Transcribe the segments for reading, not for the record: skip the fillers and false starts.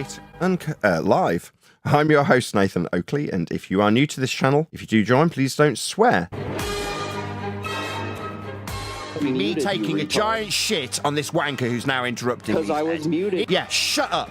debate live. I'm your host, Nathan Oakley, and if you are new to this channel, if you do join, please don't swear. Me taking a giant shit on this wanker who's now interrupting me. Because I was muted. Yeah, shut up,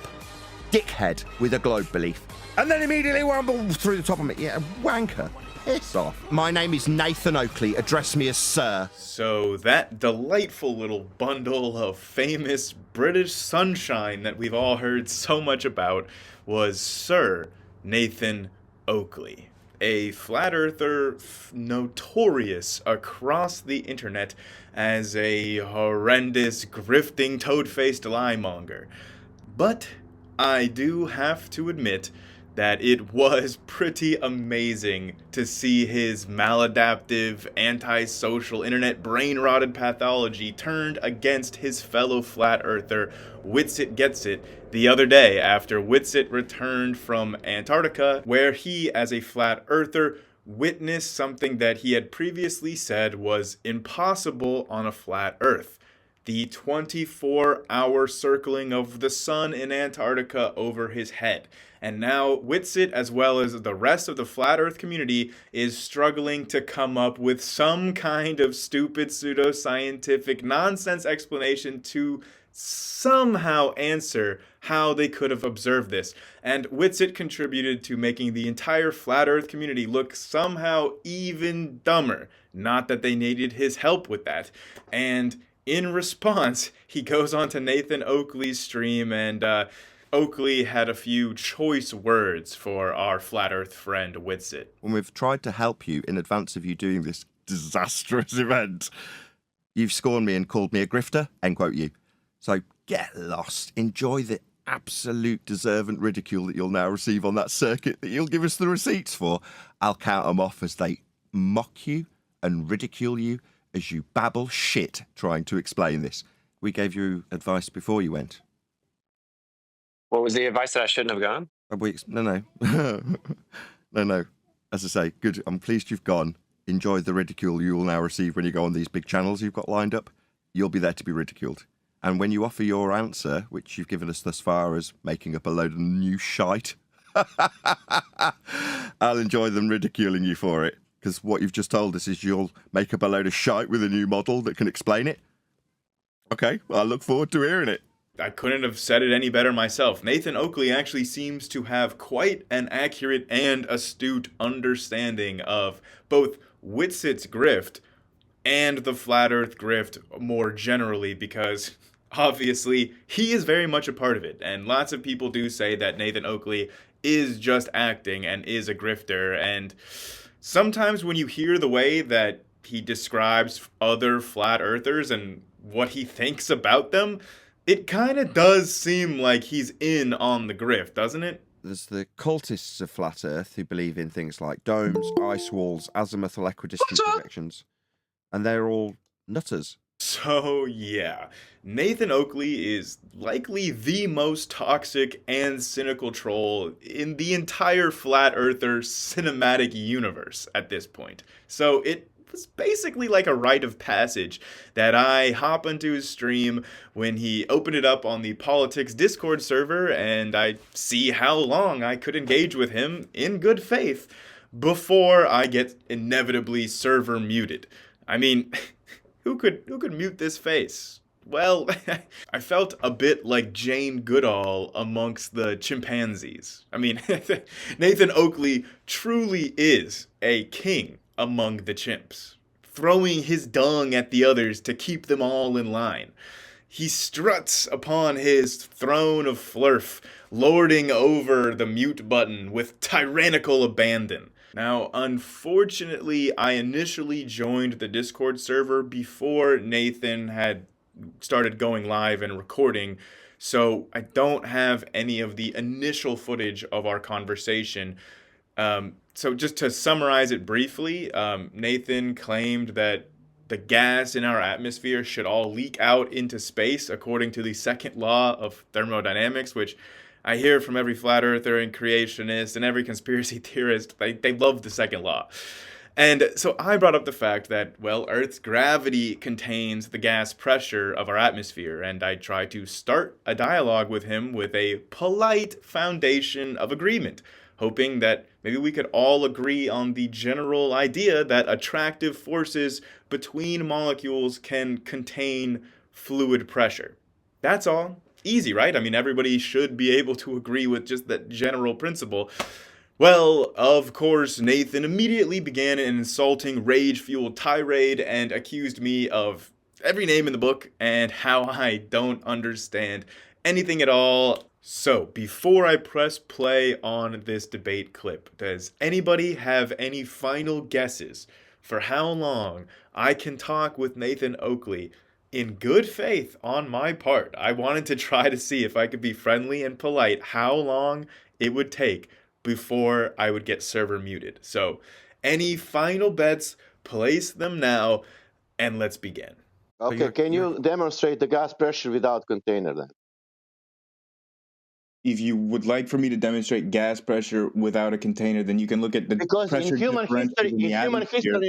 dickhead with a globe belief. And then immediately wamble through the top of me. Yeah, wanker. Piss off. My name is Nathan Oakley. Address me as Sir. So that delightful little bundle of famous British sunshine that we've all heard so much about was Sir Nathan Oakley, a flat earther notorious across the internet as a horrendous, grifting, toad-faced liemonger. But I do have to admit that it was pretty amazing to see his maladaptive, antisocial, internet brain-rotted pathology turned against his fellow flat earther, Witsit Gets It, the other day after Witsit returned from Antarctica, where he, as a flat earther, witnessed something that he had previously said was impossible on a flat Earth: the 24-hour circling of the sun in Antarctica over his head. And now Witsit, as well as the rest of the flat earth community, is struggling to come up with some kind of stupid pseudoscientific nonsense explanation to somehow answer how they could have observed this. And Witsit contributed to making the entire flat earth community look somehow even dumber. Not that they needed his help with that. And in response, he goes on to Nathan Oakley's stream, and Oakley had a few choice words for our flat earth friend Witsit. When we've tried to help you in advance of you doing this disastrous event, you've scorned me and called me a grifter, end quote you. So get lost. Enjoy the absolute deserving ridicule that you'll now receive on that circuit that you'll give us the receipts for. I'll count them off as they mock you and ridicule you as you babble shit trying to explain this. We gave you advice before you went. What was the advice that I shouldn't have gone? No. No. As I say, good. I'm pleased you've gone. Enjoy the ridicule you will now receive when you go on these big channels you've got lined up. You'll be there to be ridiculed. And when you offer your answer, which you've given us thus far as making up a load of new shite, I'll enjoy them ridiculing you for it. Because what you've just told us is you'll make up a load of shite with a new model that can explain it. Okay, well, I look forward to hearing it. I couldn't have said it any better myself. Nathan Oakley actually seems to have quite an accurate and astute understanding of both Witsit's grift and the flat earth grift more generally, because obviously he is very much a part of it. And lots of people do say that Nathan Oakley is just acting and is a grifter. And sometimes when you hear the way that he describes other flat earthers and what he thinks about them, it kind of does seem like he's in on the grift, doesn't it? There's the cultists of flat earth who believe in things like domes, ice walls, azimuthal equidistant projections, and they're all nutters. So yeah, Nathan Oakley is likely the most toxic and cynical troll in the entire flat earther cinematic universe at this point. So it was basically like a rite of passage that I hop into his stream when he opened it up on the Politics Discord server, and I see how long I could engage with him in good faith before I get inevitably server muted. I mean, who could mute this face? Well, I felt a bit like Jane Goodall amongst the chimpanzees. I mean, Nathan Oakley truly is a king among the chimps, throwing his dung at the others to keep them all in line. He struts upon his throne of flurf, lording over the mute button with tyrannical abandon. Now, unfortunately, I initially joined the Discord server before Nathan had started going live and recording, so I don't have any of the initial footage of our conversation. So just to summarize it briefly, Nathan claimed that the gas in our atmosphere should all leak out into space according to the second law of thermodynamics, which I hear from every flat earther and creationist and every conspiracy theorist. They love the second law. And so I brought up the fact that, well, Earth's gravity contains the gas pressure of our atmosphere, and I tried to start a dialogue with him with a polite foundation of agreement, hoping that maybe we could all agree on the general idea that attractive forces between molecules can contain fluid pressure. That's all. Easy, right? I mean, everybody should be able to agree with just that general principle. Well, of course, Nathan immediately began an insulting, rage-fueled tirade and accused me of every name in the book and how I don't understand anything at all. So, before I press play on this debate clip, does anybody have any final guesses for how long I can talk with Nathan Oakley in good faith on my part? I wanted to try to see if I could be friendly and polite, how long it would take before I would get server muted. So, any final bets, place them now, and let's begin. Okay, can you demonstrate the gas pressure without container then? If you would like for me to demonstrate gas pressure without a container, then you can look at the Because pressure in human history,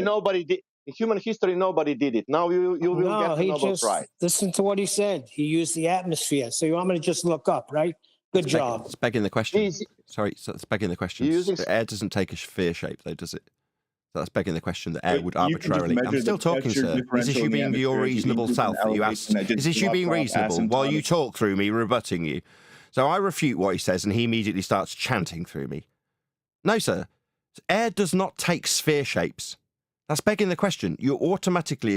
nobody did. In human history, nobody did it. Now you will get the Nobel Prize. Listen to what he said. He used the atmosphere. So you want me to just look up, right? Good job. It's begging the question. Easy. Sorry, so it's begging the question. The air doesn't take a sphere shape, though, does it? So that's begging the question that air would arbitrarily. I'm still talking, sir. Is this you being your reasonable self that you asked? Is this you being reasonable while you talk through me, rebutting you? So I refute what he says, and he immediately starts chanting through me. No, sir. Air does not take sphere shapes. That's begging the question. You automatically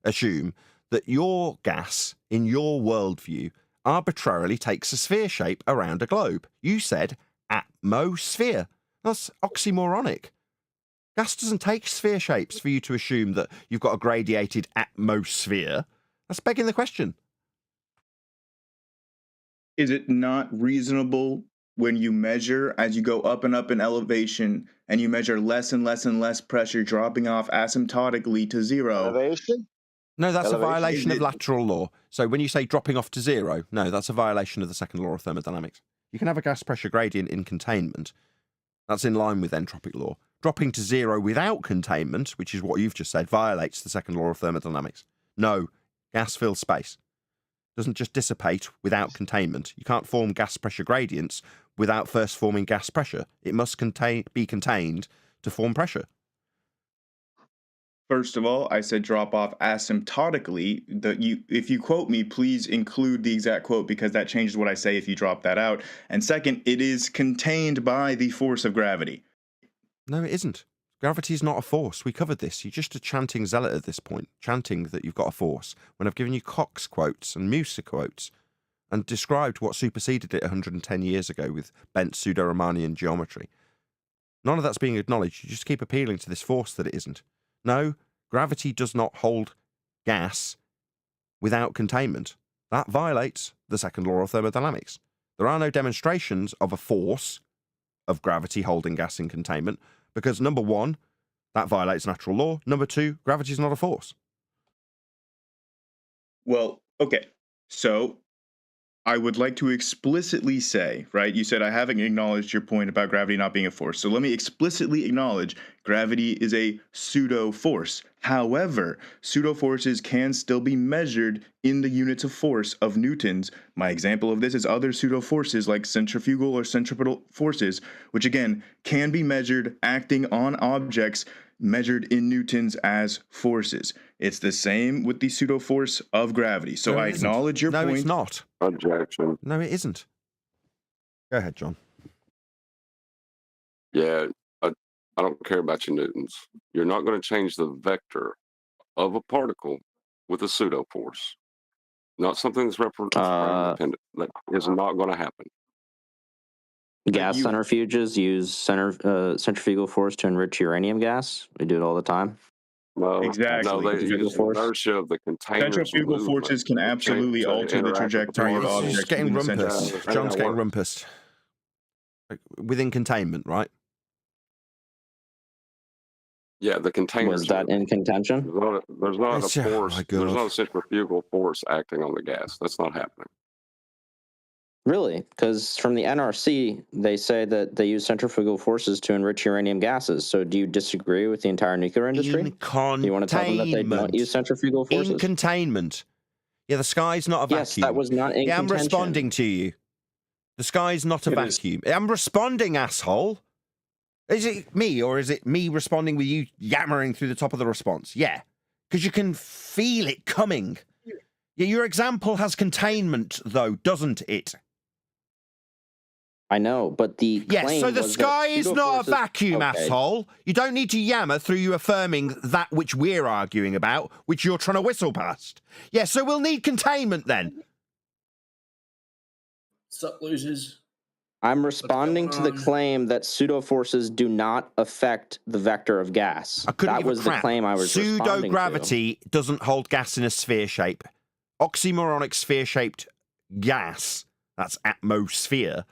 assume that your gas, in your worldview, arbitrarily takes a sphere shape around a globe. You said atmosphere. That's oxymoronic. Gas doesn't take sphere shapes for you to assume that you've got a gradiated atmosphere. That's begging the question. Is it not reasonable when you measure as you go up and up in elevation and you measure less and less and less pressure dropping off asymptotically to zero? Elevation? No, that's Elevation. a violation of lateral law. So when you say dropping off to zero, no, that's a violation of the second law of thermodynamics. You can have a gas pressure gradient in containment. That's in line with entropic law. Dropping to zero without containment, which is what you've just said, violates the second law of thermodynamics. No, gas fills space. Doesn't just dissipate without containment. You can't form gas pressure gradients without first forming gas pressure. It must be contained to form pressure. First of all, I said drop off asymptotically. If you quote me, please include the exact quote because that changes what I say if you drop that out. And second, it is contained by the force of gravity. No, it isn't. Gravity is not a force. We covered this. You're just a chanting zealot at this point, chanting that you've got a force, when I've given you Cox quotes and Musa quotes and described what superseded it 110 years ago with bent pseudo-Riemannian geometry. None of that's being acknowledged. You just keep appealing to this force that it isn't. No, gravity does not hold gas without containment. That violates the second law of thermodynamics. There are no demonstrations of a force of gravity holding gas in containment because, number one, that violates natural law. Number two, gravity is not a force. Well, okay. So I would like to explicitly say, right, you said I haven't acknowledged your point about gravity not being a force. So let me explicitly acknowledge gravity is a pseudo force. However, pseudo forces can still be measured in the units of force of newtons. My example of this is other pseudo forces like centrifugal or centripetal forces, which again can be measured acting on objects measured in newtons as forces. It's the same with the pseudo force of gravity. So No, I it isn't. acknowledge your point. No, it's not. Objection. No, it isn't. Go ahead, John. Yeah, I don't care about your newtons. You're not going to change the vector of a particle with a pseudo force. Not something that's frame dependent. That is not going to happen. Gas centrifuges use centrifugal force to enrich uranium gas. We do it all the time. No, Exactly. No, they use the inertia of the containers. Centrifugal forces can absolutely alter the trajectory of Sorry, objects. he's getting within the rumpus. centrifugal. John's getting rumpus. Within containment, right? Yeah, the containers. Was that in contention? There's not a force. Oh my There's God. not a centrifugal force acting on the gas. That's not happening. Really? Because from the NRC, they say that they use centrifugal forces to enrich uranium gases. So do you disagree with the entire nuclear industry? In containment. Do you want to tell them that they don't use centrifugal forces? In containment. Yeah, the sky's not a vacuum. Yes, that was not in Yeah, I'm contention. responding to you. The sky's not a It is. vacuum. I'm responding, asshole. Is it me, or is it me responding with you yammering through the top of the response? Yeah, because you can feel it coming. Yeah, your example has containment, though, doesn't it? I know, but the Yes, claim so the was sky that is not a pseudo-forces- vacuum, Okay. asshole. You don't need to yammer through you affirming that which we're arguing about, which you're trying to whistle past. Yeah, so we'll need containment then. Sup, losers? I'm responding to the on? claim that pseudo forces do not affect the vector of gas. I couldn't That give a was the crap. claim I was responding to. Pseudo-gravity doesn't hold gas in a sphere shape. Oxymoronic sphere-shaped gas, that's atmosphere,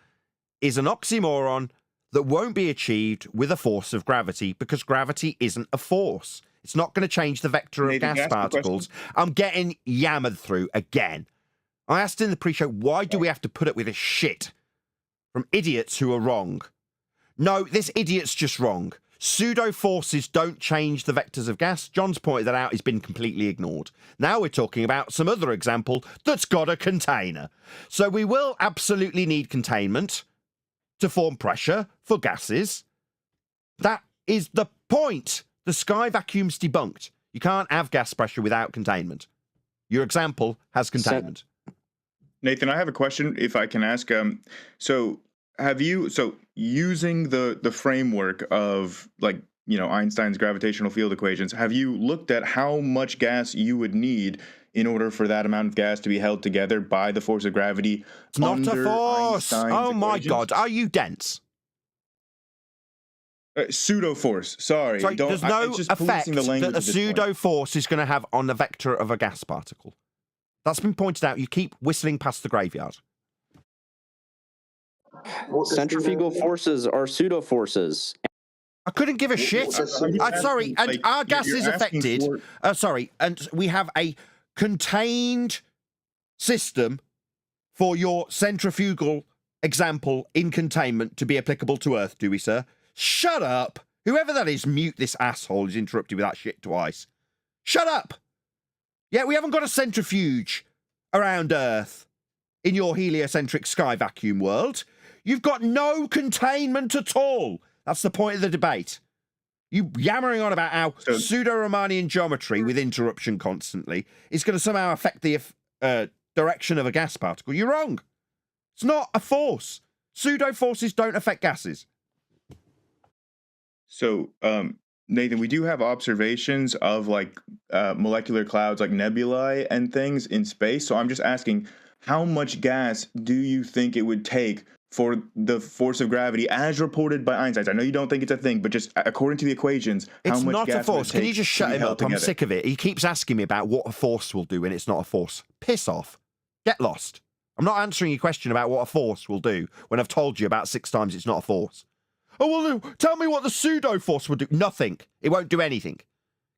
is an oxymoron that won't be achieved with a force of gravity because gravity isn't a force. It's not going to change the vector of Nathan, gas can I ask you a particles. I'm getting yammered through again. I asked in the pre-show, why do we have to put up with this shit from idiots who are wrong? No, this idiot's just wrong. Pseudo forces don't change the vectors of gas. John's pointed that out. It's been completely ignored. Now we're talking about some other example that's got a container. So we will absolutely need containment to form pressure for gases. That is the point. The sky vacuum's debunked. You can't have gas pressure without containment. Your example has containment. Nathan, I have a question if I can ask. So using the framework of Einstein's gravitational field equations, have you looked at how much gas you would need in order for that amount of gas to be held together by the force of gravity? It's not a force. Einstein's Oh my equations? God. Are you dense? Pseudo force. Sorry, Sorry, there's no it's just effect policing the language that a at this point. pseudo force is going to have on the vector of a gas particle. That's been pointed out. You keep whistling past the graveyard. Centrifugal forces are pseudo forces. I couldn't give a shit. I'm sorry, and our gas is affected. And we have a contained system for your centrifugal example in containment to be applicable to Earth, do we, sir? Shut up. Whoever that is, mute this asshole who's interrupted with that shit twice. Shut up. Yeah, we haven't got a centrifuge around Earth in your heliocentric sky vacuum world. You've got no containment at all. That's the point of the debate. You yammering on about how pseudo-Riemannian geometry with interruption constantly is going to somehow affect the direction of a gas particle. You're wrong. It's not a force. Pseudo forces don't affect gases. So, Nathan, we do have observations of molecular clouds like nebulae and things in space. So I'm just asking, how much gas do you think it would take for the force of gravity as reported by Einstein? I know you don't think it's a thing, but just according to the equations, how It's much not gas a force. would it Can you take just to shut be him held up? I'm together? sick of it. He keeps asking me about what a force will do when it's not a force. Piss off. Get lost. I'm not answering your question about what a force will do when I've told you about 6 times it's not a force. Oh, well, tell me what the pseudo force would do. Nothing. It won't do anything.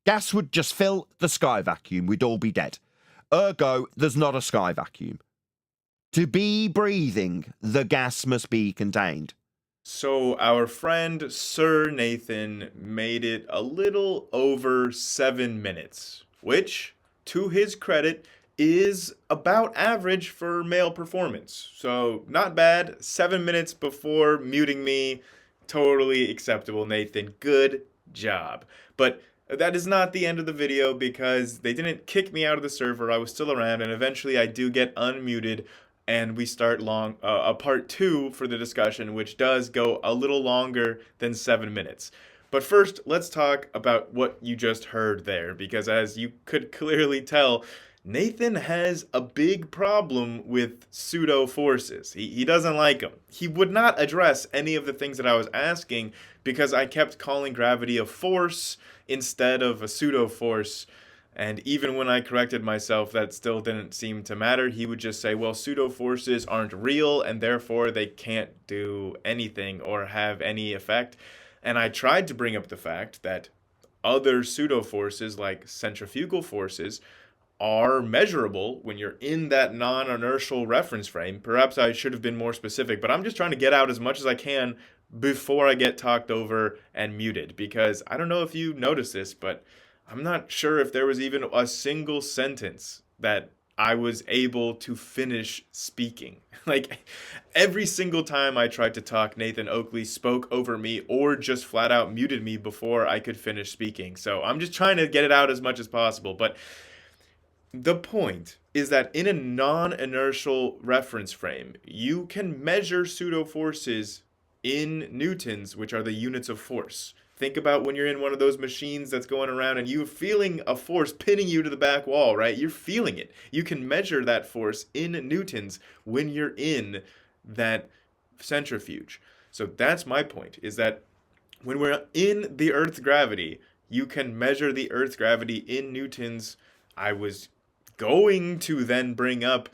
Gas would just fill the sky vacuum. We'd all be dead. Ergo, there's not a sky vacuum. To be breathing, the gas must be contained. So our friend Sir Nathan made it a little over 7 minutes, which, to his credit, is about average for male performance. So not bad. 7 minutes before muting me. Totally acceptable, Nathan. Good job. But that is not the end of the video because they didn't kick me out of the server. I was still around, and eventually I do get unmuted, and we start a part 2 for the discussion, which does go a little longer than 7 minutes. But first, let's talk about what you just heard there, because as you could clearly tell, Nathan has a big problem with pseudo forces. He doesn't like them. He would not address any of the things that I was asking because I kept calling gravity a force instead of a pseudo force. And even when I corrected myself, that still didn't seem to matter. He would just say, well, pseudo forces aren't real and therefore they can't do anything or have any effect. And I tried to bring up the fact that other pseudo forces like centrifugal forces are measurable when you're in that non-inertial reference frame. Perhaps I should have been more specific, but I'm just trying to get out as much as I can before I get talked over and muted, because I don't know if you noticed this, but I'm not sure if there was even a single sentence that I was able to finish speaking. Like, every single time I tried to talk, Nathan Oakley spoke over me or just flat out muted me before I could finish speaking. So I'm just trying to get it out as much as possible. But the point is that in a non-inertial reference frame, you can measure pseudo forces in newtons, which are the units of force. Think about when you're in one of those machines that's going around and you're feeling a force pinning you to the back wall, right? You're feeling it. You can measure that force in newtons when you're in that centrifuge. So that's my point, is that when we're in the Earth's gravity, you can measure the Earth's gravity in newtons. I was going to then bring up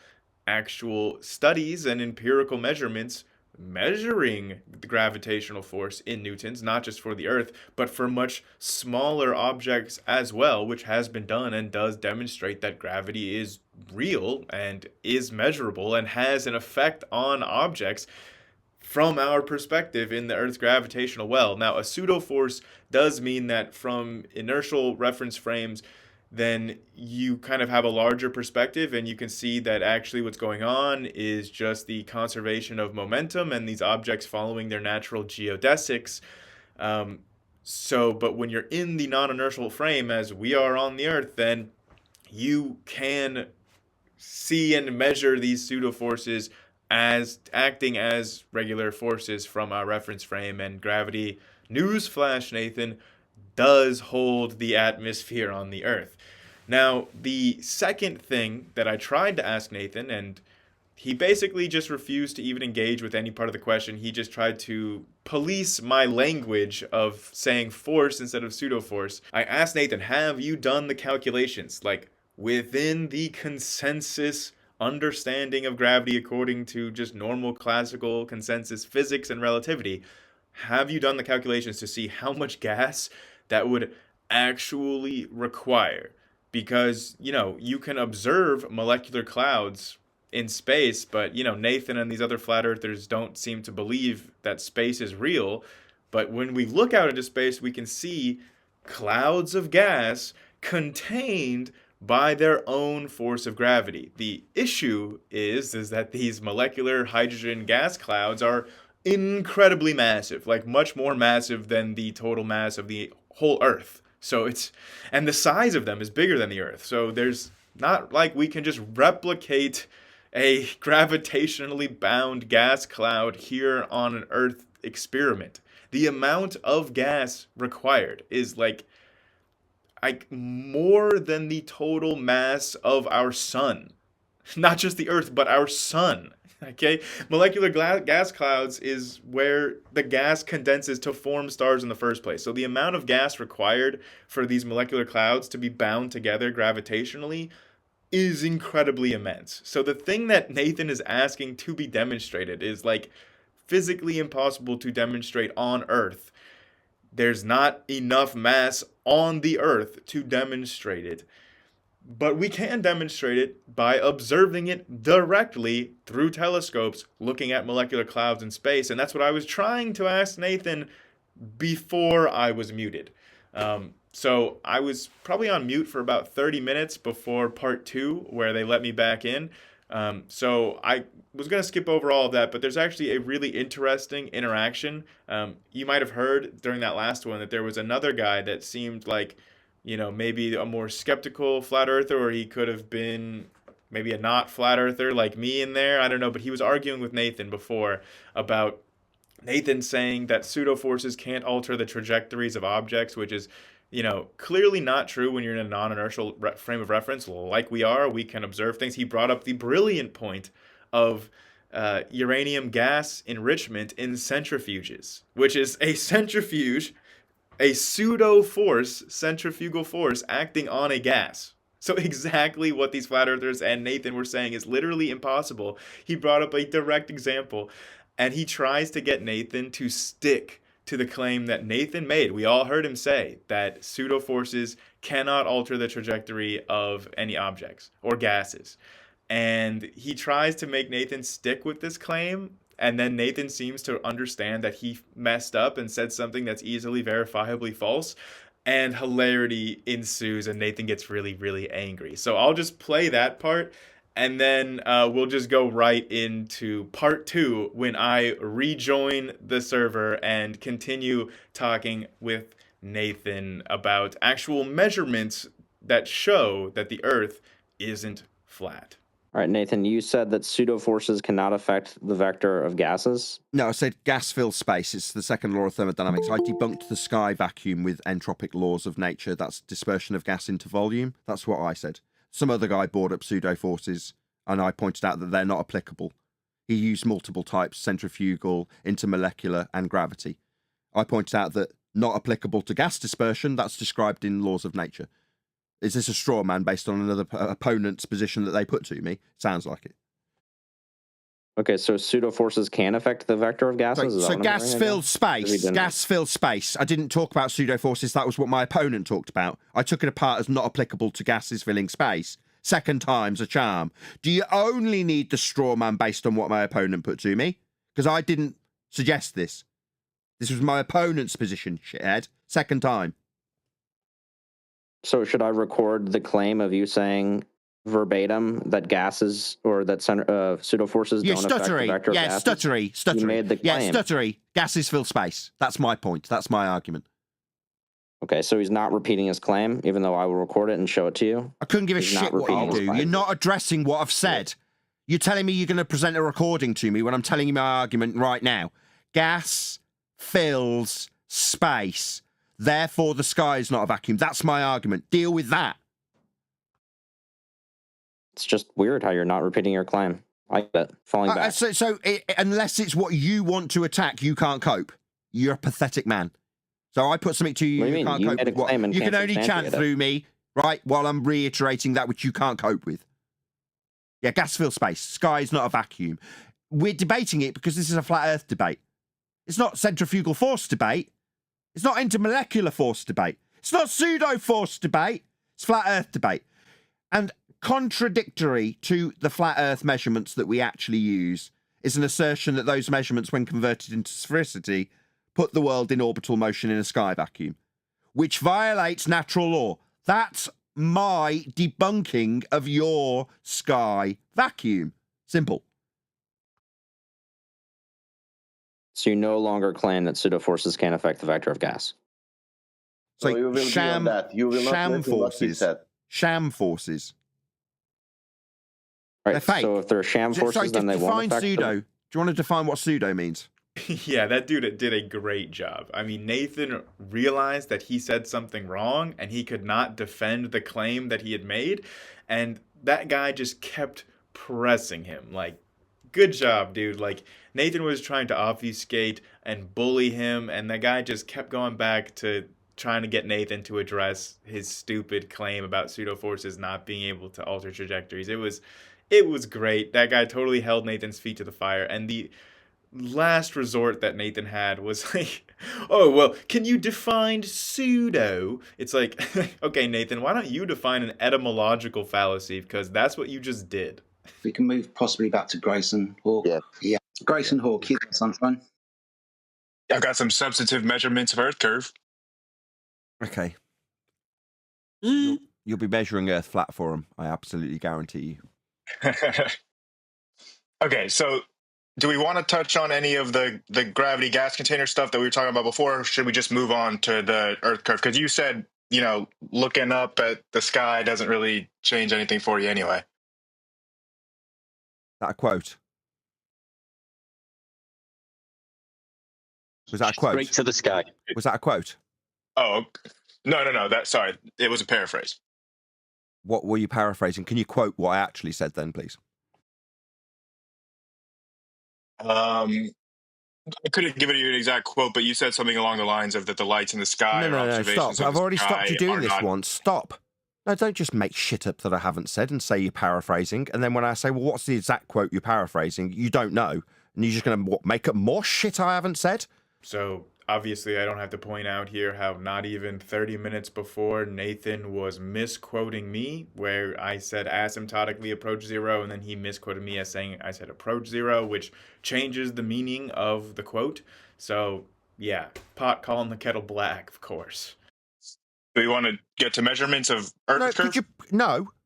actual studies and empirical measurements measuring the gravitational force in newtons, not just for the Earth, but for much smaller objects as well, which has been done and does demonstrate that gravity is real and is measurable and has an effect on objects from our perspective in the Earth's gravitational well. Now, a pseudo force does mean that from inertial reference frames, then you kind of have a larger perspective and you can see that actually what's going on is just the conservation of momentum and these objects following their natural geodesics. But when you're in the non-inertial frame, as we are on the Earth, then you can see and measure these pseudo forces as acting as regular forces from our reference frame. And gravity, newsflash, Nathan, does hold the atmosphere on the Earth. Now, the second thing that I tried to ask Nathan, and he basically just refused to even engage with any part of the question. He just tried to police my language of saying force instead of pseudo force. I asked Nathan, have you done the calculations? Like, within the consensus understanding of gravity according to just normal classical consensus physics and relativity, have you done the calculations to see how much gas that would actually require? Because, you can observe molecular clouds in space, but, Nathan and these other flat earthers don't seem to believe that space is real. But when we look out into space, we can see clouds of gas contained by their own force of gravity. The issue is that these molecular hydrogen gas clouds are incredibly massive, like much more massive than the total mass of the whole Earth. So and the size of them is bigger than the Earth. So there's not like we can just replicate a gravitationally bound gas cloud here on an Earth experiment. The amount of gas required is like more than the total mass of our sun. Not just the Earth, but our sun. Okay, molecular gas clouds is where the gas condenses to form stars in the first place. So the amount of gas required for these molecular clouds to be bound together gravitationally is incredibly immense. So the thing that Nathan is asking to be demonstrated is like physically impossible to demonstrate on Earth. There's not enough mass on the Earth to demonstrate it. But we can demonstrate it by observing it directly through telescopes, looking at molecular clouds in space. And that's what I was trying to ask Nathan before I was muted. So I was probably on mute for about 30 minutes before part 2, where they let me back in. So I was going to skip over all of that, but there's actually a really interesting interaction. You might have heard during that last one that there was another guy that seemed like, maybe a more skeptical flat earther, or he could have been maybe a not flat earther like me in there. I don't know, but he was arguing with Nathan before about Nathan saying that pseudo forces can't alter the trajectories of objects, which is, clearly not true when you're in a non-inertial frame of reference like we are. We can observe things. He brought up the brilliant point of uranium gas enrichment in centrifuges, which is a centrifuge, a pseudo force, centrifugal force acting on a gas. So exactly what these flat earthers and Nathan were saying is literally impossible. He brought up a direct example, and he tries to get Nathan to stick to the claim that Nathan made. We all heard him say that pseudo forces cannot alter the trajectory of any objects or gases. And he tries to make Nathan stick with this claim, and then Nathan seems to understand that he messed up and said something that's easily verifiably false, and hilarity ensues, and Nathan gets really, really angry. So I'll just play that part, and then we'll just go right into part 2 when I rejoin the server and continue talking with Nathan about actual measurements that show that the Earth isn't flat. All right, Nathan, you said that pseudo forces cannot affect the vector of gases. No, I said gas fills space. It's the second law of thermodynamics. I debunked the sky vacuum with entropic laws of nature. That's dispersion of gas into volume. That's what I said. Some other guy brought up pseudo forces, and I pointed out that they're not applicable. He used multiple types: centrifugal, intermolecular, and gravity. I pointed out that not applicable to gas dispersion. That's described in laws of nature. Is this a straw man based on another opponent's position that they put to me? Sounds like it. Okay, so pseudo forces can affect the vector of gases? So gas filled space. Gas filled space. I didn't talk about pseudo forces. That was what my opponent talked about. I took it apart as not applicable to gases filling space. Second time's a charm. Do you only need the straw man based on what my opponent put to me? Because I didn't suggest this. This was my opponent's position, shithead. Second time. So should I record the claim of you saying verbatim that gases or that pseudo forces don't affect the vector of gases? Stuttery. You made the claim. Stuttery. Gases fill space. That's my point. That's my argument. Okay, so he's not repeating his claim, even though I will record it and show it to you? I couldn't give a shit what you do. You're not addressing what I've said. You're telling me you're going to present a recording to me when I'm telling you my argument right now. Gas fills space. Therefore, the sky is not a vacuum. That's my argument. Deal with that. It's just weird how you're not repeating your claim. I get it. Falling back. Unless it's what you want to attack, you can't cope. You're a pathetic man. So I put something to you, you can't cope with. What? You can only chant through me, right, while I'm reiterating that which you can't cope with. Yeah, gas fills space. Sky is not a vacuum. We're debating it because this is a flat Earth debate. It's not centrifugal force debate. It's not intermolecular force debate. It's not pseudo force debate. It's flat Earth debate. And contradictory to the flat Earth measurements that we actually use is an assertion that those measurements, when converted into sphericity, put the world in orbital motion in a sky vacuum, which violates natural law. That's my debunking of your sky vacuum. Simple. So you no longer claim that pseudo forces can affect the vector of gas. So you will sham, that. You will sham not forces. Sham forces. Right. They're fake. So if they're sham forces, then they won't affect pseudo. Do you want to define what pseudo means? Yeah, that dude did a great job. I mean, Nathan realized that he said something wrong and he could not defend the claim that he had made. And that guy just kept pressing him. Like, good job, dude. Like, Nathan was trying to obfuscate and bully him, and the guy just kept going back to trying to get Nathan to address his stupid claim about pseudo forces not being able to alter trajectories. It was great. That guy totally held Nathan's feet to the fire. And the last resort that Nathan had was like, oh, well, can you define pseudo? It's like, okay, Nathan, why don't you define an etymological fallacy? Because that's what you just did. We can move possibly back to Grayson Hawk. Yeah. Grayson Hawk, he's got sunshine. I've got some substantive measurements of Earth curve. Okay. You'll be measuring Earth flat for him. I absolutely guarantee you. Okay, so do we want to touch on any of the gravity gas container stuff that we were talking about before, or should we just move on to the Earth curve? Because you said, looking up at the sky doesn't really change anything for you anyway. That a quote? Was that a quote? Straight to the sky. Was that a quote? Oh, no. Sorry, it was a paraphrase. What were you paraphrasing? Can you quote what I actually said then, please? I couldn't give you an exact quote, but you said something along the lines of that the lights in the sky. No, stop. I've already stopped you doing this once. Stop. No, don't just make shit up that I haven't said and say you're paraphrasing. And then when I say, well, what's the exact quote you're paraphrasing? You don't know. And you're just going to make up more shit I haven't said? So obviously, I don't have to point out here how not even 30 minutes before Nathan was misquoting me, where I said asymptotically approach zero, and then he misquoted me as saying I said approach zero, which changes the meaning of the quote. So, yeah, pot calling the kettle black, of course. Do you want to get to measurements of Earth curve?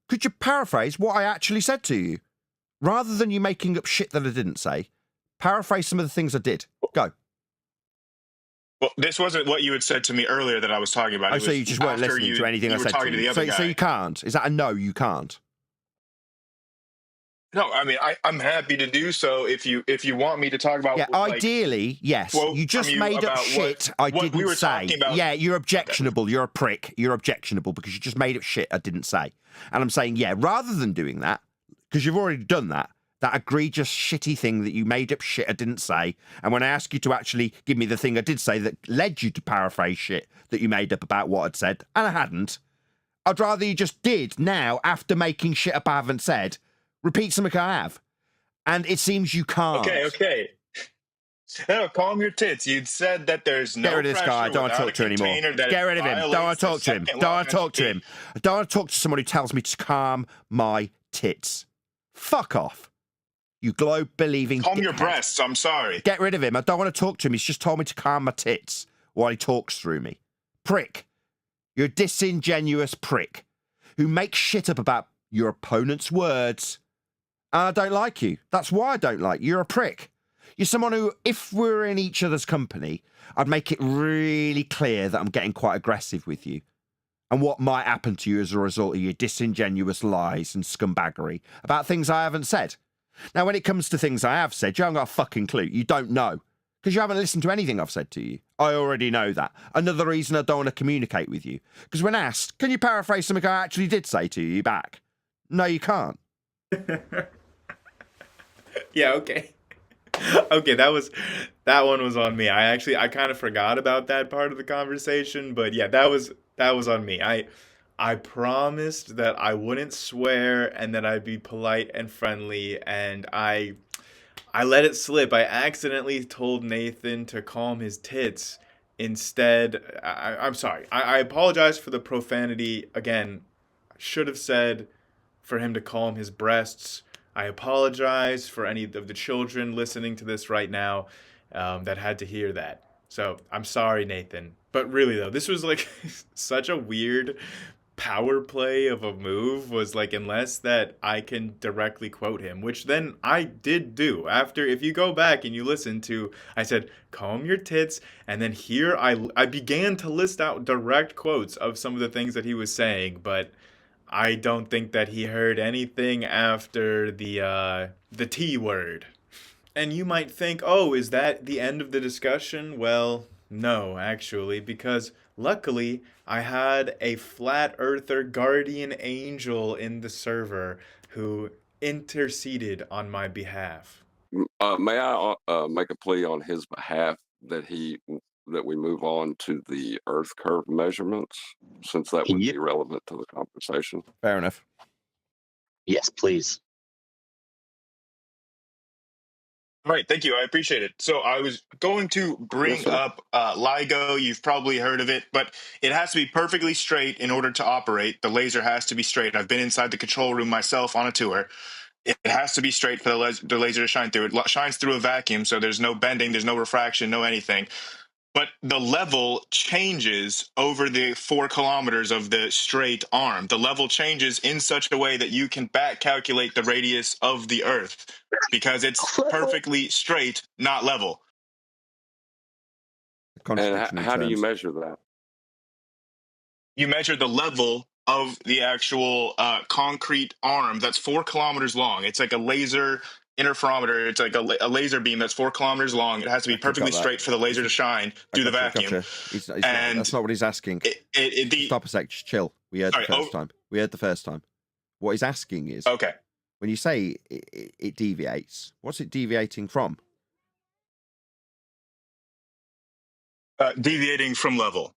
Could you paraphrase what I actually said to you? Rather than you making up shit that I didn't say, paraphrase some of the things I did. Go. Well, this wasn't what you had said to me earlier that I was talking about. Oh, so you just weren't listening to anything I said to you. So you can't. Is that a no? You can't. No, I mean I'm happy to do so if you want me to talk about. Yeah, ideally, yes. You just made up shit I didn't say. Yeah, you're objectionable. You're a prick. You're objectionable because you just made up shit I didn't say. And I'm saying, yeah, rather than doing that, because you've already done that egregious shitty thing that you made up shit I didn't say, and when I ask you to actually give me the thing I did say that led you to paraphrase shit that you made up about what I'd said, and I hadn't, I'd rather you just did now, after making shit up I haven't said, repeat something I have. And it seems you can't. Okay. No, calm your tits. You'd said that there's no Get rid of this guy. I don't want to talk to him anymore. Get rid of him. Don't want to talk to him. Don't want to talk to him. I don't want to talk to someone who tells me to calm my tits. Fuck off. You globe-believing calm dickhead. Your breasts. I'm sorry. Get rid of him. I don't want to talk to him. He's just told me to calm my tits while he talks through me. Prick. You're a disingenuous prick who makes shit up about your opponent's words. And I don't like you. That's why I don't like you. You're a prick. You're someone who, if we're in each other's company, I'd make it really clear that I'm getting quite aggressive with you. And what might happen to you as a result of your disingenuous lies and scumbaggery about things I haven't said. Now, when it comes to things I have said, you haven't got a fucking clue. You don't know. Because you haven't listened to anything I've said to you. I already know that. Another reason I don't want to communicate with you. Because when asked, can you paraphrase something I actually did say to you back? No, you can't. Yeah, okay. Okay, that one was on me. I kind of forgot about that part of the conversation, but yeah, that was on me. I promised that I wouldn't swear and that I'd be polite and friendly, and I let it slip. I accidentally told Nathan to calm his tits. Instead, I'm sorry. I apologize for the profanity. Again, should have said for him to calm his breasts. I apologize for any of the children listening to this right now that had to hear that. So I'm sorry, Nathan. But really, though, this was like such a weird power play of a move, was like, unless that I can directly quote him, which then I did do. After, if you go back and you listen to, I said, calm your tits, and then here I began to list out direct quotes of some of the things that he was saying, but I don't think that he heard anything after the T word. And you might think, oh, is that the end of the discussion? Well, no, actually, because luckily I had a flat earther guardian angel in the server who interceded on my behalf. May I make a plea on his behalf that we move on to the Earth curve measurements, since that would be relevant to the conversation? Fair enough. Yes, please. Right, thank you. I appreciate it. So I was going to bring up LIGO. You've probably heard of it, but it has to be perfectly straight in order to operate. The laser has to be straight. I've been inside the control room myself on a tour. It has to be straight for the laser to shine through. It shines through a vacuum, so there's no bending, there's no refraction, no anything. But the level changes over the 4 kilometers of the straight arm. The level changes in such a way that you can back calculate the radius of the Earth because it's perfectly straight, not level. And how do you measure that? You measure the level of the actual concrete arm that's 4 kilometers long. It's like a laser interferometer. It's like a laser beam that's 4 kilometers long. It has to be perfectly straight for the laser to shine through the vacuum. That's not what he's asking. Stop a sec. Just chill. We heard the first time. What he's asking is, okay, when you say it deviates, what's it deviating from? Deviating from level.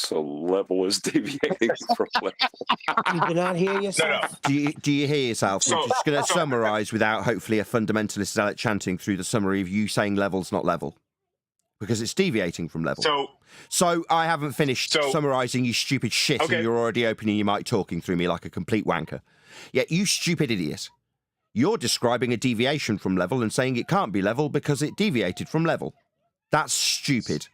So level is deviating from level. You do not hear yourself? Do you hear yourself? We're just going to summarise without hopefully a fundamentalist zealot chanting through the summary of you saying level's not level. Because it's deviating from level. So I haven't finished summarising you stupid shit and you're already opening your mic talking through me like a complete wanker. Yet you stupid idiot. You're describing a deviation from level and saying it can't be level because it deviated from level. That's stupid.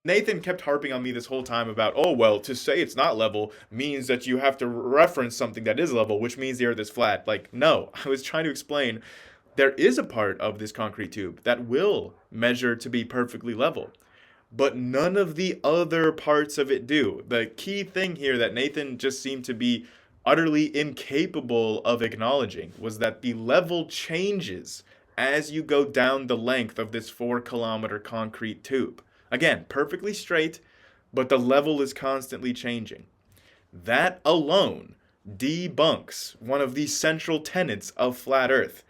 Nathan kept harping on me this whole time about, oh, well, to say it's not level means that you have to reference something that is level, which means the Earth is flat. Like, no, I was trying to explain there is a part of this concrete tube that will measure to be perfectly level, but none of the other parts of it do. The key thing here that Nathan just seemed to be utterly incapable of acknowledging was that the level changes as you go down the length of this 4-kilometer concrete tube. Again, perfectly straight, but the level is constantly changing. That alone debunks one of the central tenets of flat Earth.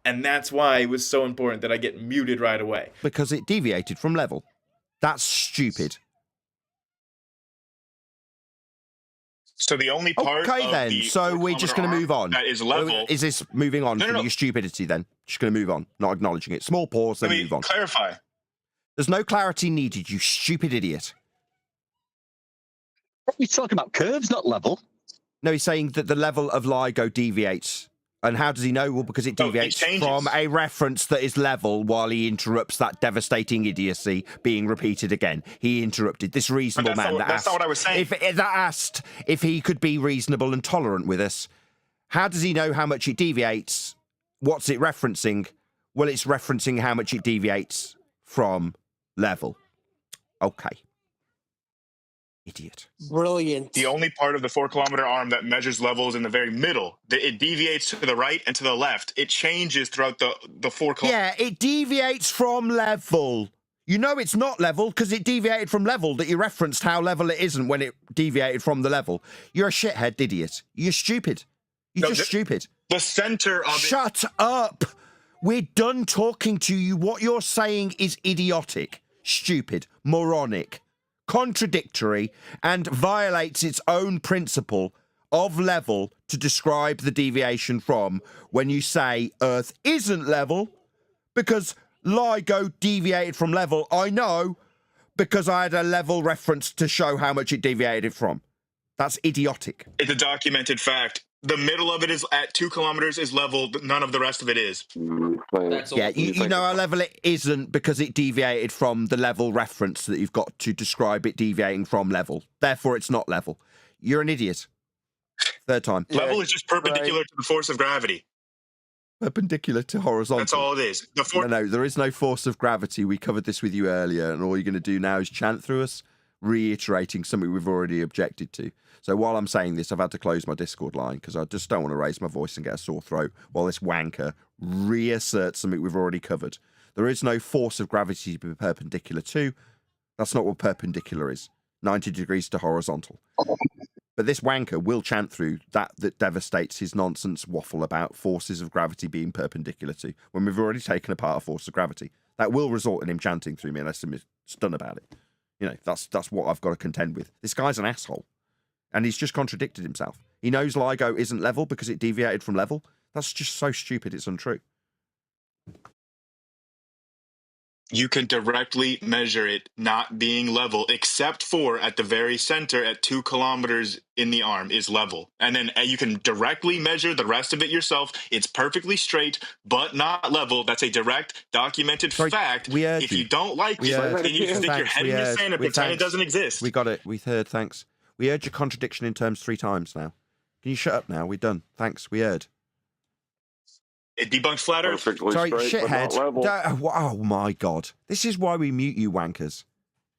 And that's why it was so important that I get muted right away. Because it deviated from level. That's stupid. So the only part okay, of then. the So we're just going to move on. That is level. Is this moving on from your stupidity then? Just going to move on, not acknowledging it. Small pause, then move on. Clarify. There's no clarity needed, you stupid idiot. He's talking about curves, not level. No, he's saying that the level of LIGO deviates. And how does he know? Well, because it deviates from a reference that is level while he interrupts that devastating idiocy being repeated again. He interrupted this reasonable man that's not what I was saying. That asked if he could be reasonable and tolerant with us. How does he know how much it deviates? What's it referencing? Well, it's referencing how much it deviates from level. Okay. Idiot. Brilliant. The only part of the 4-kilometer arm that measures level is in the very middle. It deviates to the right and to the left. It changes throughout the 4 kilometers. Yeah, it deviates from level. You know it's not level because it deviated from level that you referenced how level it isn't when it deviated from the level. You're a shithead idiot. You're stupid. You're just stupid. The center of Shut up. We're done talking to you. What you're saying is idiotic, stupid, moronic, contradictory, and violates its own principle of level to describe the deviation from when you say Earth isn't level because LIGO deviated from level. I know because I had a level reference to show how much it deviated from. That's idiotic. It's a documented fact. The middle of it is at 2 kilometers is level. None of the rest of it is. Yeah, you know how level it isn't because it deviated from the level reference that you've got to describe it deviating from level. Therefore, it's not level. You're an idiot. Third time. Level is just perpendicular to the force of gravity. Perpendicular to horizontal. That's all it is. No, there is no force of gravity. We covered this with you earlier, and all you're going to do now is chant through us, reiterating something we've already objected to. So while I'm saying this, I've had to close my Discord line because I just don't want to raise my voice and get a sore throat while this wanker reasserts something we've already covered. There is no force of gravity to be perpendicular to. That's not what perpendicular is. 90 degrees to horizontal. But this wanker will chant through that devastates his nonsense waffle about forces of gravity being perpendicular to when we've already taken apart a force of gravity. That will result in him chanting through me unless I'm stunned about it. You know, that's what I've got to contend with. This guy's an asshole. And he's just contradicted himself. He knows LIGO isn't level because it deviated from level. That's just so stupid, it's untrue. You can directly measure it not being level, except for at the very center at 2 kilometers in the arm is level. And then you can directly measure the rest of it yourself. It's perfectly straight, but not level. That's a direct, documented fact. If you don't like it, then you can stick your head in the sand and pretend it doesn't exist. We got it. We heard. Thanks. We heard your contradiction in terms 3 times now. Can you shut up now? We're done. Thanks. We heard. It debunks flat Earth. Sorry, shithead. Oh my God. This is why we mute you wankers.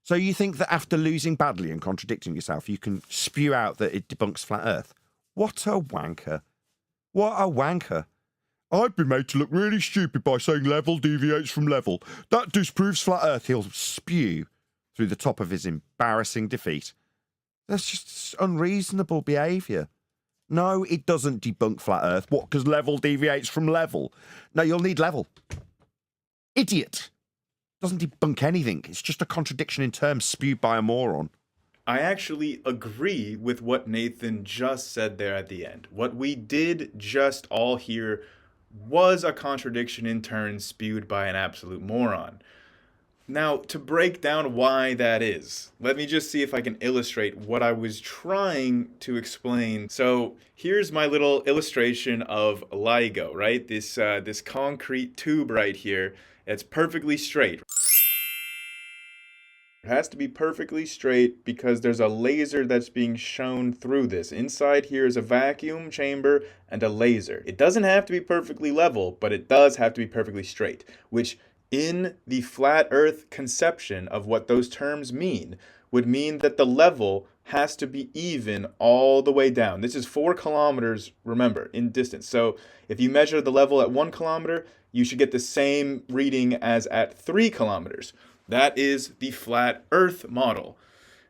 So you think that after losing badly and contradicting yourself, you can spew out that it debunks flat Earth? What a wanker. What a wanker. I'd be made to look really stupid by saying level deviates from level. That disproves flat Earth. He'll spew through the top of his embarrassing defeat. That's just unreasonable behaviour. No, it doesn't debunk flat Earth. What? Because level deviates from level. No, you'll need level. Idiot. Doesn't debunk anything. It's just a contradiction in terms spewed by a moron. I actually agree with what Nathan just said there at the end. What we did just all hear was a contradiction in turn spewed by an absolute moron. Now, to break down why that is, let me just see if I can illustrate what I was trying to explain. So here's my little illustration of LIGO, right? This concrete tube right here. It's perfectly straight. It has to be perfectly straight because there's a laser that's being shown through this. Inside here is a vacuum chamber and a laser. It doesn't have to be perfectly level, but it does have to be perfectly straight, which in the flat earth conception of what those terms mean would mean that the level has to be even all the way down. This is 4 kilometers, remember, in distance. So if you measure the level at 1 kilometer, you should get the same reading as at 3 kilometers. That is the flat earth model.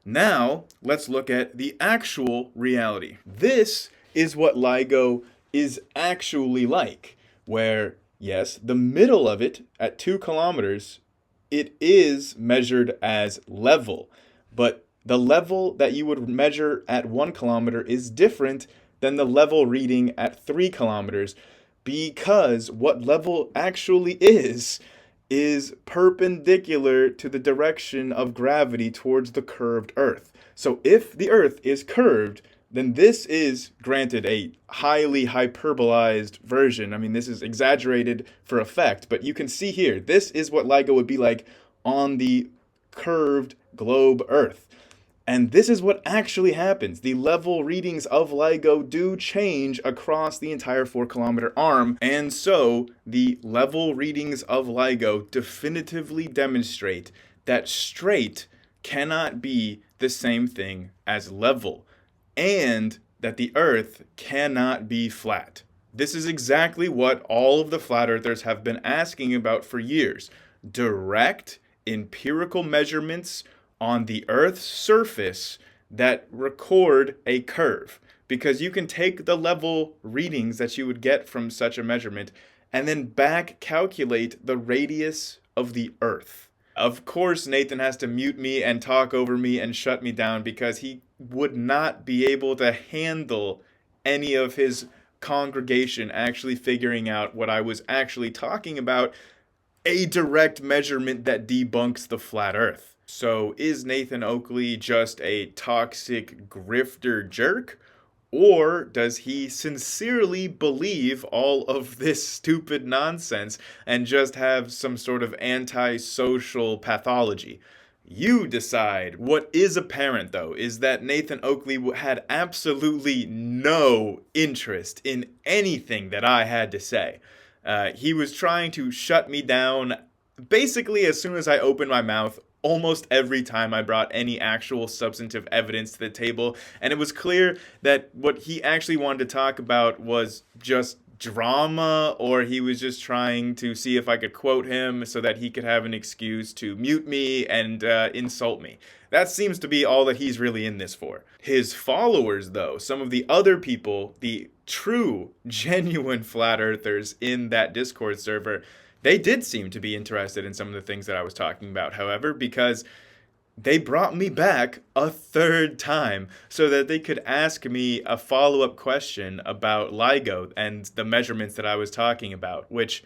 Now, let's look at the actual reality. This is what LIGO is actually like, where, yes, the middle of it at 2 kilometers, it is measured as level, but the level that you would measure at 1 kilometer is different than the level reading at 3 kilometers, because what level actually is perpendicular to the direction of gravity towards the curved Earth. So if the Earth is curved, then this is, granted, a highly hyperbolized version. I mean, this is exaggerated for effect, but you can see here, this is what LIGO would be like on the curved globe Earth. And this is what actually happens. The level readings of LIGO do change across the entire 4-kilometer arm. And so the level readings of LIGO definitively demonstrate that straight cannot be the same thing as level, and that the Earth cannot be flat. This is exactly what all of the flat earthers have been asking about for years. Direct empirical measurements on the Earth's surface that record a curve. Because you can take the level readings that you would get from such a measurement and then back calculate the radius of the Earth. Of course, Nathan has to mute me and talk over me and shut me down because he would not be able to handle any of his congregation actually figuring out what I was actually talking about, a direct measurement that debunks the flat Earth. So is Nathan Oakley just a toxic grifter jerk? Or does he sincerely believe all of this stupid nonsense and just have some sort of antisocial pathology? You decide. What is apparent, though, is that Nathan Oakley had absolutely no interest in anything that I had to say. He was trying to shut me down basically as soon as I opened my mouth, almost every time I brought any actual substantive evidence to the table, and it was clear that what he actually wanted to talk about was just drama, or he was just trying to see if I could quote him so that he could have an excuse to mute me and insult me. That seems to be all that he's really in this for. His followers, though, some of the other people, the true, genuine flat earthers in that Discord server, they did seem to be interested in some of the things that I was talking about, however, because they brought me back a third time so that they could ask me a follow-up question about LIGO and the measurements that I was talking about, which,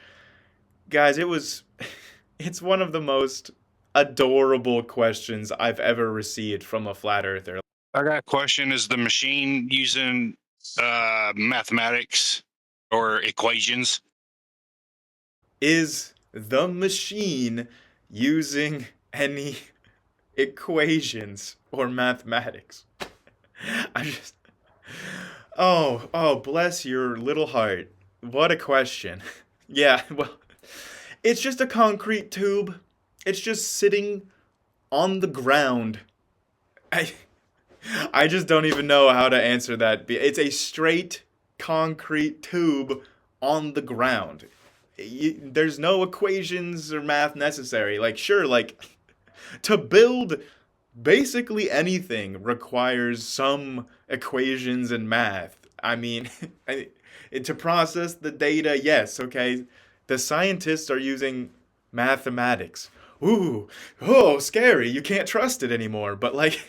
guys, it's one of the most adorable questions I've ever received from a flat earther. I got a question. Is the machine using mathematics or equations? Is the machine using any equations or mathematics? Oh, bless your little heart. What a question. Yeah, well, it's just a concrete tube. It's just sitting on the ground. I just don't even know how to answer that. It's a straight concrete tube on the ground. There's no equations or math necessary. Like, sure, like, to build basically anything requires some equations and math. I mean, to process the data, yes, okay. The scientists are using mathematics. Oh, scary. You can't trust it anymore. But, like,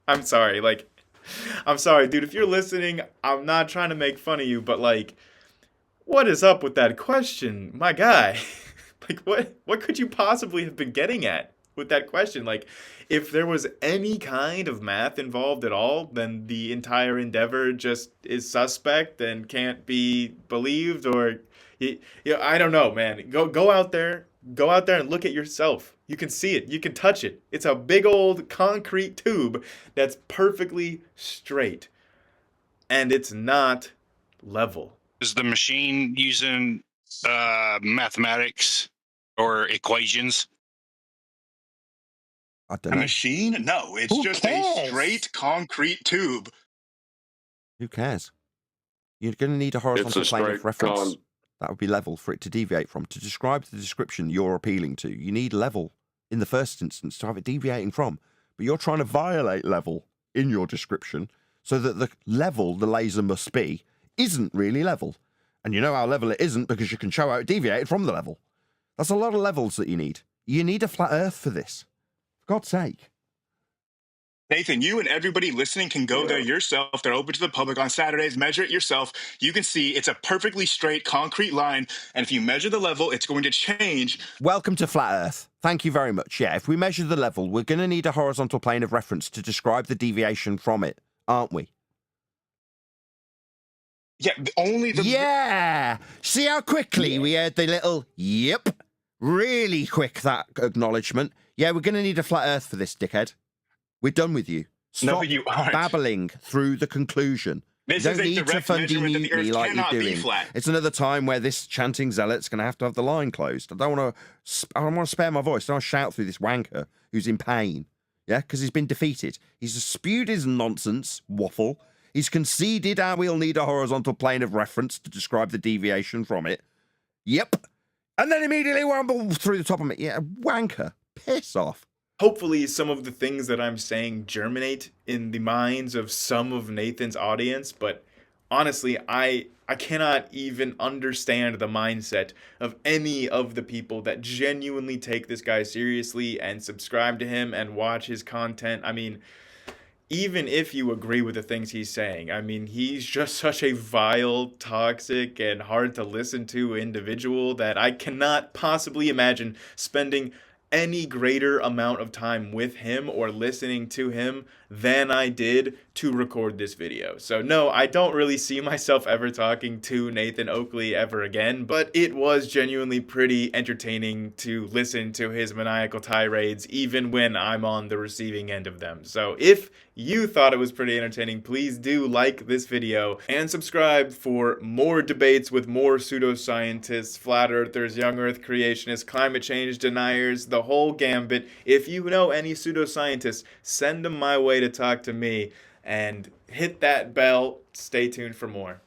I'm sorry. Like, I'm sorry, dude. If you're listening, I'm not trying to make fun of you, but like, what is up with that question, my guy? Like, what could you possibly have been getting at with that question? Like, if there was any kind of math involved at all, then the entire endeavor just is suspect and can't be believed, or I don't know, man. Go out there, and look at yourself. You can see it, you can touch it. It's a big old concrete tube that's perfectly straight, and it's not level. Is the machine using mathematics or equations? I A don't know. machine? No, it's just a straight concrete tube. Who cares? You're going to need a horizontal plane of reference. That would be level for it to deviate from. To describe the description you're appealing to, you need level in the first instance to have it deviating from. But you're trying to violate level in your description so that the level the laser must be isn't really level. And you know how level it isn't because you can show how it deviated from the level. That's a lot of levels that you need. You need a flat earth for this. For God's sake. Nathan, you and everybody listening can go there yourself. They're open to the public on Saturdays. Measure it yourself. You can see it's a perfectly straight concrete line. And if you measure the level, it's going to change. Welcome to Flat Earth. Thank you very much. Yeah, if we measure the level, we're going to need a horizontal plane of reference to describe the deviation from it, aren't we? Yeah, only the... Yeah! See how quickly we heard the little yep? Really quick, that acknowledgement. Yeah, we're going to need a flat Earth for this, dickhead. We're done with you. Stop No, you aren't. babbling through the conclusion. This you is don't a need to direct fundy measurement that mute the me Earth like you're cannot be doing. flat. It's another time where this chanting zealot's going to have the line closed. I don't want to spare my voice. I don't want to shout through this wanker who's in pain. Yeah, because he's been defeated. He's spewed his nonsense, waffle. He's conceded how we'll need a horizontal plane of reference to describe the deviation from it. Yep. And then immediately wamble through the top of it. Yeah, wanker. Piss off. Hopefully some of the things that I'm saying germinate in the minds of some of Nathan's audience, but honestly, I cannot even understand the mindset of any of the people that genuinely take this guy seriously and subscribe to him and watch his content. I mean, even if you agree with the things he's saying, I mean, he's just such a vile, toxic, and hard to listen to individual that I cannot possibly imagine spending any greater amount of time with him or listening to him than I did to record this video. So no, I don't really see myself ever talking to Nathan Oakley ever again, but it was genuinely pretty entertaining to listen to his maniacal tirades even when I'm on the receiving end of them. So if you thought it was pretty entertaining, please do like this video and subscribe for more debates with more pseudoscientists, flat earthers, young earth creationists, climate change deniers, the whole gambit. If you know any pseudoscientists, send them my way to talk to me, and hit that bell. Stay tuned for more.